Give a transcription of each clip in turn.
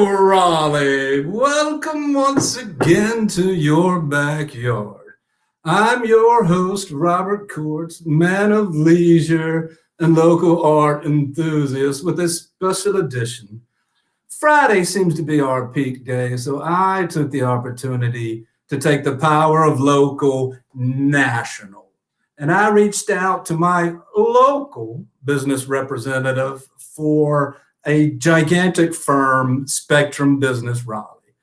Raleigh. Welcome once again to your backyard. I'm your host, Robert Courts, man of leisure and local art enthusiast with a special edition. Friday seems to be our peak day, so I took the opportunity to take the power of local national. And I reached out to my local business representative for a gigantic firm, Spectrum Business Raleigh.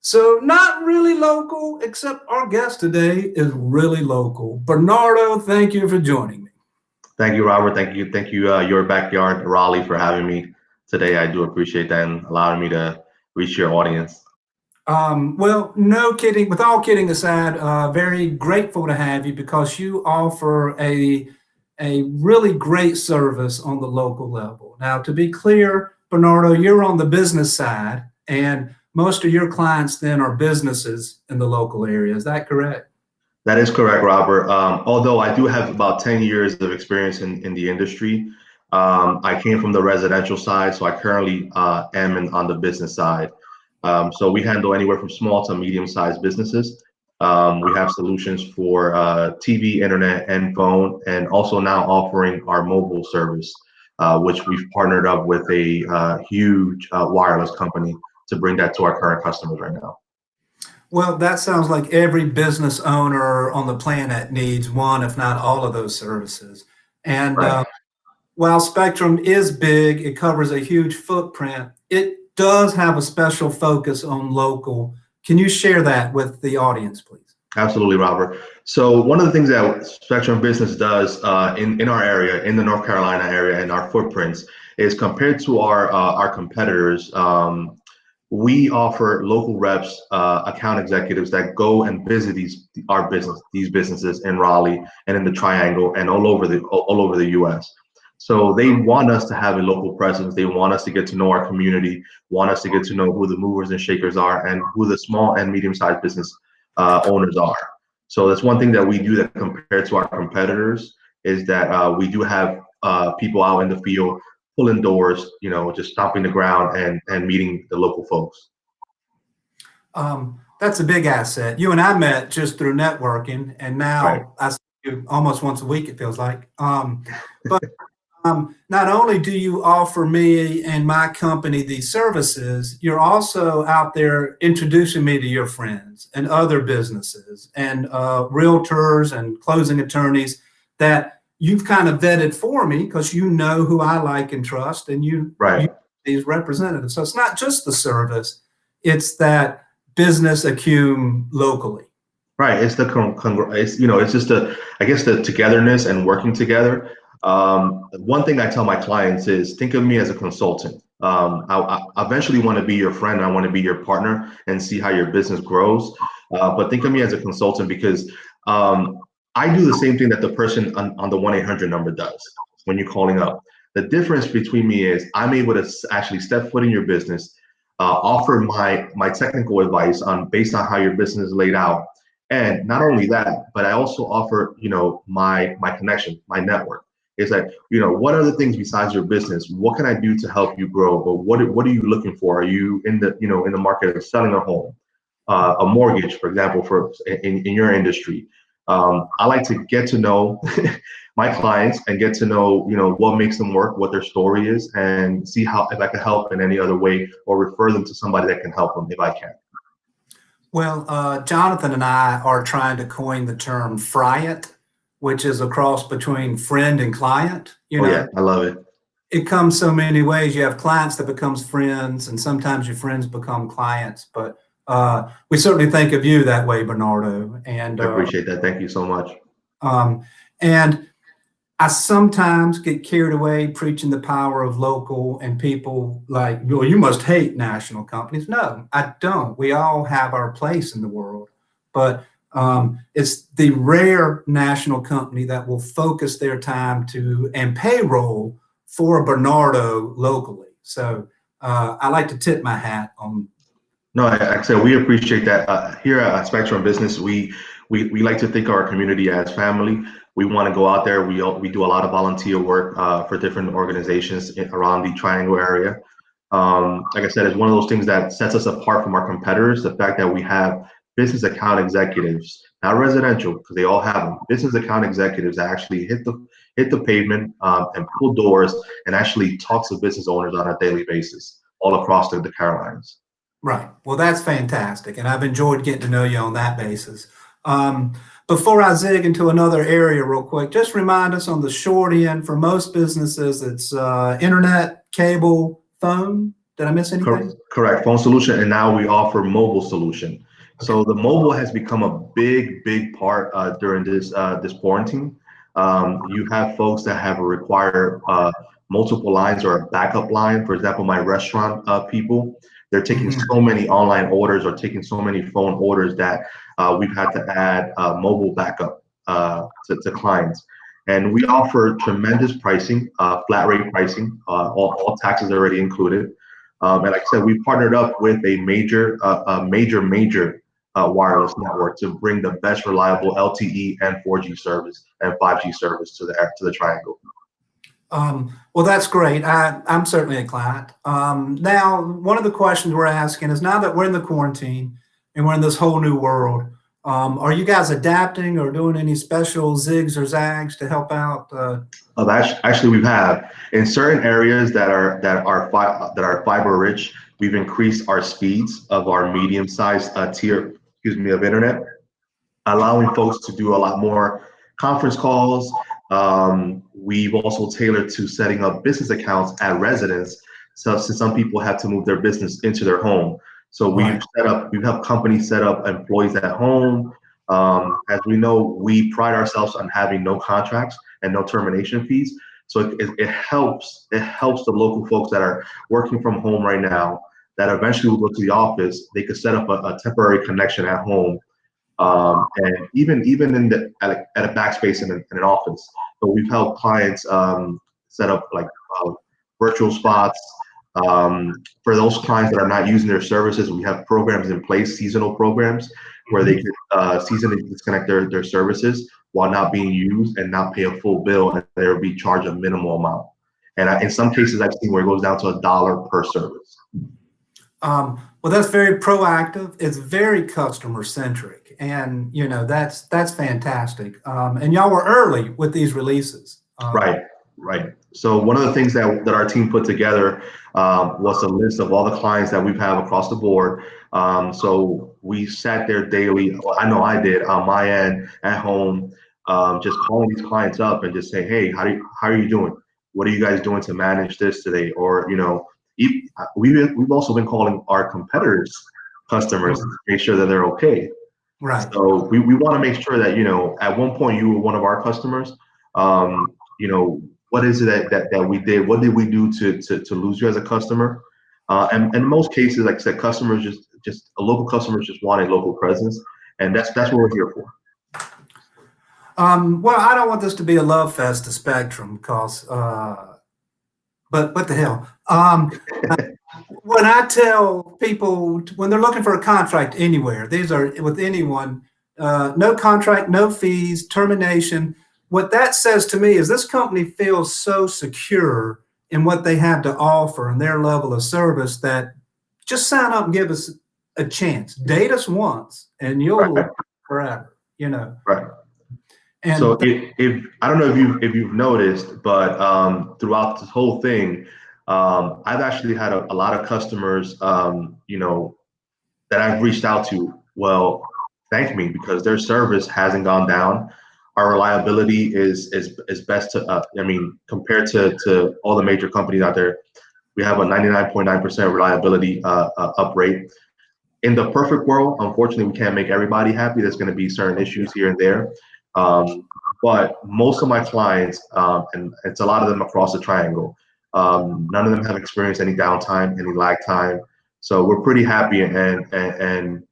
So, not really local, except our guest today is really local. Bernardo, thank you for joining me. Thank you, Robert. Thank you, your backyard, Raleigh, for having me today. I do appreciate that and allowing me to reach your audience. Well, no kidding. With all kidding aside, very grateful to have you because you offer a really great service on the local level. Now, to be clear, Bernardo, you're on the business side, and most of your clients then are businesses in the local area. Is that correct? That is correct, Robert. Although I do have about 10 years of experience in the industry, I came from the residential side, so I currently am on the business side. So we handle anywhere from small to medium-sized businesses. We have solutions for TV, internet, and phone, and also now offering our mobile service, which we've partnered up with a huge wireless company to bring that to our current customers right now. Well, that sounds like every business owner on the planet needs one, if not all of those services. And Right. while Spectrum is big, it covers a huge footprint. It does have a special focus on local. Can you share that with the audience, please? Absolutely, Robert. So one of the things that Spectrum Business does in our area, in the North Carolina area, and our footprints is compared to our competitors. We offer local reps, account executives that go and visit these businesses in Raleigh and in the Triangle and all over the U.S. So they want us to have a local presence. They want us to get to know our community, want us to get to know who the movers and shakers are, and who the small and medium-sized business owners are. So that's one thing that we do that compared to our competitors is that we do have people out in the field pulling doors, just stomping the ground and meeting the local folks. That's a big asset. You and I met just through networking, and Right. now I see you almost once a week, it feels like. But not only do you offer me and my company these services, you're also out there introducing me to your friends and other businesses and realtors and closing attorneys that you've kind of vetted for me because you know who I like and trust, and you Right. these representatives. So it's not just the service; it's that business acumen locally. Right. It's the it's just I guess the togetherness and working together. One thing I tell my clients is think of me as a consultant. I eventually want to be your friend. I want to be your partner and see how your business grows. But think of me as a consultant because I do the same thing that the person on the 1-800 number does when you're calling up. The difference between me is I'm able to actually step foot in your business, offer my technical advice on based on how your business is laid out. And not only that, but I also offer, my connection, my network. It's like, what are the things besides your business? What can I do to help you grow? Or what are you looking for? Are you in the market of selling a home, a mortgage, for example, in your industry? I like to get to know my clients and get to know, what makes them work, what their story is, and see how if I can help in any other way or refer them to somebody that can help them if I can. Well, Jonathan and I are trying to coin the term "friet," which is a cross between friend and client. Oh yeah, I love it. It comes so many ways. You have clients that becomes friends, and sometimes your friends become clients. But we certainly think of you that way, Bernardo. I appreciate that. Thank you so much. Um, and I sometimes get carried away preaching the power of local, and people like, well, you must hate national companies. No, I don't. We all have our place in the world, but it's the rare national company that will focus their time to and payroll for Bernardo locally. So I like to tip my hat on. No, I said we appreciate that. Here at Spectrum Business, we like to think of our community as family. We want to go out there. We do a lot of volunteer work for different organizations around the Triangle area. Like I said, it's one of those things that sets us apart from our competitors. The fact that we have business account executives, not residential, because they all have them. Business account executives that actually hit the pavement and pull doors and actually talk to business owners on a daily basis all across the Carolinas. Right. Well, that's fantastic. And I've enjoyed getting to know you on that basis. Um, Before I zig into another area real quick, just remind us on the short end for most businesses, it's internet, cable, phone. Did I miss anything? Correct. Phone solution, and now we offer mobile solution. Okay. So the mobile has become a big part during this quarantine. You have folks that have required multiple lines or a backup line. For example, my restaurant people, they're taking Mhm. so many online orders or taking so many phone orders that we've had to add mobile backup to clients. And we offer tremendous pricing, flat rate pricing, all taxes already included. And like I said, we partnered up with a major wireless network to bring the best reliable LTE and 4G service and 5G service to the Triangle. Well, that's great. I'm certainly a client. Now, one of the questions we're asking is now that we're in the quarantine and we're in this whole new world, are you guys adapting or doing any special zigs or zags to help out? Actually, we have in certain areas that are fiber rich, we've increased our speeds of our medium sized tier, excuse me, of internet, allowing folks to do a lot more conference calls. We've also tailored to setting up business accounts at residence. So since some people have to move their business into their home. So Right. we've helped companies set up employees at home. As we know, we pride ourselves on having no contracts and no termination fees. So it helps the local folks that are working from home right now that eventually will go to the office. They could set up a temporary connection at home and even in at a backspace in an office. So we've helped clients set up like virtual spots. For those clients that are not using their services, we have programs in place, seasonal programs, where they Mhm. could seasonally disconnect their services while not being used and not pay a full bill, and they'll be charged a minimal amount. And in some cases, I've seen where it goes down to $1 per service. Well, that's very proactive. It's very customer centric, and that's fantastic. And y'all were early with these releases. Right, right. So one of the things that our team put together was a list of all the clients that we've had across the board. So we sat there daily. Well, I know I did on my end at home, just calling these clients up and just say, "Hey, how are you doing? What are you guys doing to manage this today?" Or we've also been calling our competitors' customers to make sure that they're okay. Right. So we want to make sure that, at one point you were one of our customers. What is it that we did? What did we do to lose you as a customer? And in most cases, like I said, customers just a local customers just want a local presence, and that's what we're here for. Well, I don't want this to be a love fest to Spectrum, because, but what the hell? When I tell people when they're looking for a contract anywhere, these are with anyone, no contract, no fees, termination. What that says to me is this company feels so secure in what they have to offer and their level of service that just sign up and give us a chance. Date us once and you'll last Right, forever, you know. right. So And if I don't know if you've noticed, but throughout this whole thing, I've actually had a lot of customers, that I've reached out to, well, thank me because their service hasn't gone down. Our reliability is best to, I mean, compared to all the major companies out there, we have a 99.9% reliability up rate. In the perfect world, unfortunately, we can't make everybody happy. There's going to be certain issues here and there. Um, but most of my clients, and it's a lot of them across the triangle, none of them have experienced any downtime, any lag time. So we're pretty happy and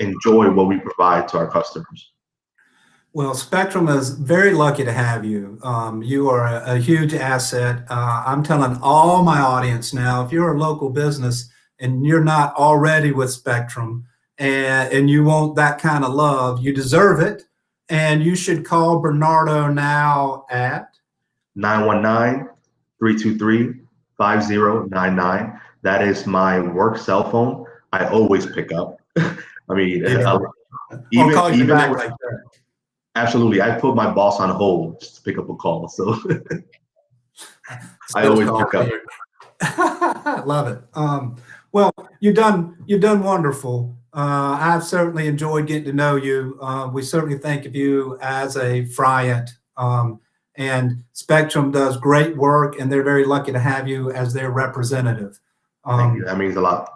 enjoy what we provide to our customers. well, Spectrum is very lucky to have you. You are a huge asset. I'm telling all my audience now, if you're a local business and you're not already with Spectrum and you want that kind of love, you deserve it. And you should call Bernardo now at 919-323-5600. 5099. That is my work cell phone. I always pick up. I mean, Yeah. I'll even call you even back though like that. absolutely, I put my boss on hold just to pick up a call. So I Sales always call pick for up. you. Love it. Well, you've done wonderful. I've certainly enjoyed getting to know you. We certainly think of you as a Friant, and Spectrum does great work, and they're very lucky to have you as their representative. Thank you. Um, That means a lot.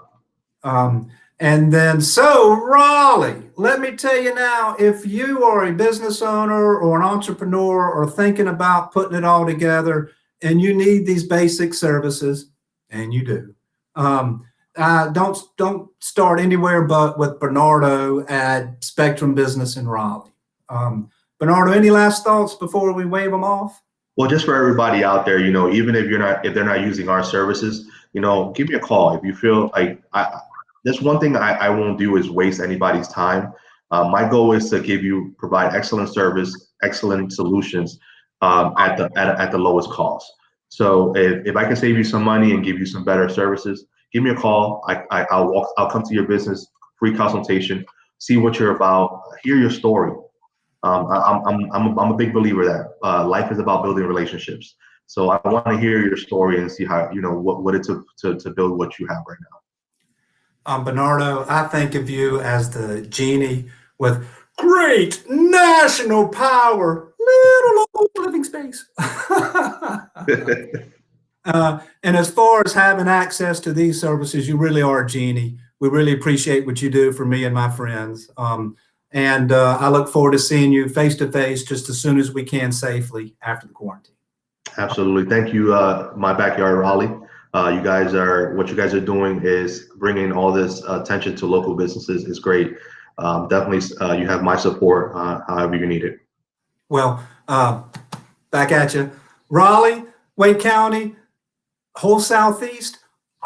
um, and then, so Raleigh, let me tell you now, if you are a business owner or an entrepreneur or thinking about putting it all together and you need these basic services, and you do, don't start anywhere but with Bernardo at Spectrum Business in Raleigh. Bernardo, any last thoughts before we wave them off? Well, just for everybody out there, even if they're not using our services, give me a call if you feel like there's one thing I won't do is waste anybody's time. My goal is to provide excellent service, excellent solutions at the lowest cost. So if I can save you some money and give you some better services, give me a call. I'll come to your business, free consultation, see what you're about, hear your story. I'm a big believer that life is about building relationships. So I want to hear your story and see how what it took to build what you have right now. Bernardo, I think of you as the genie with great national power, little old living space. And as far as having access to these services, you really are a genie. We really appreciate what you do for me and my friends. And I look forward to seeing you face to face just as soon as we can safely after the quarantine. Absolutely. Thank you, my backyard Raleigh. What you guys are doing is bringing all this attention to local businesses is great. Definitely, you have my support however you need it. Well, back at you. Raleigh, Wake County, whole Southeast,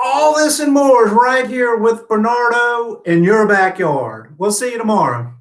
all this and more is right here with Bernardo in your backyard. We'll see you tomorrow.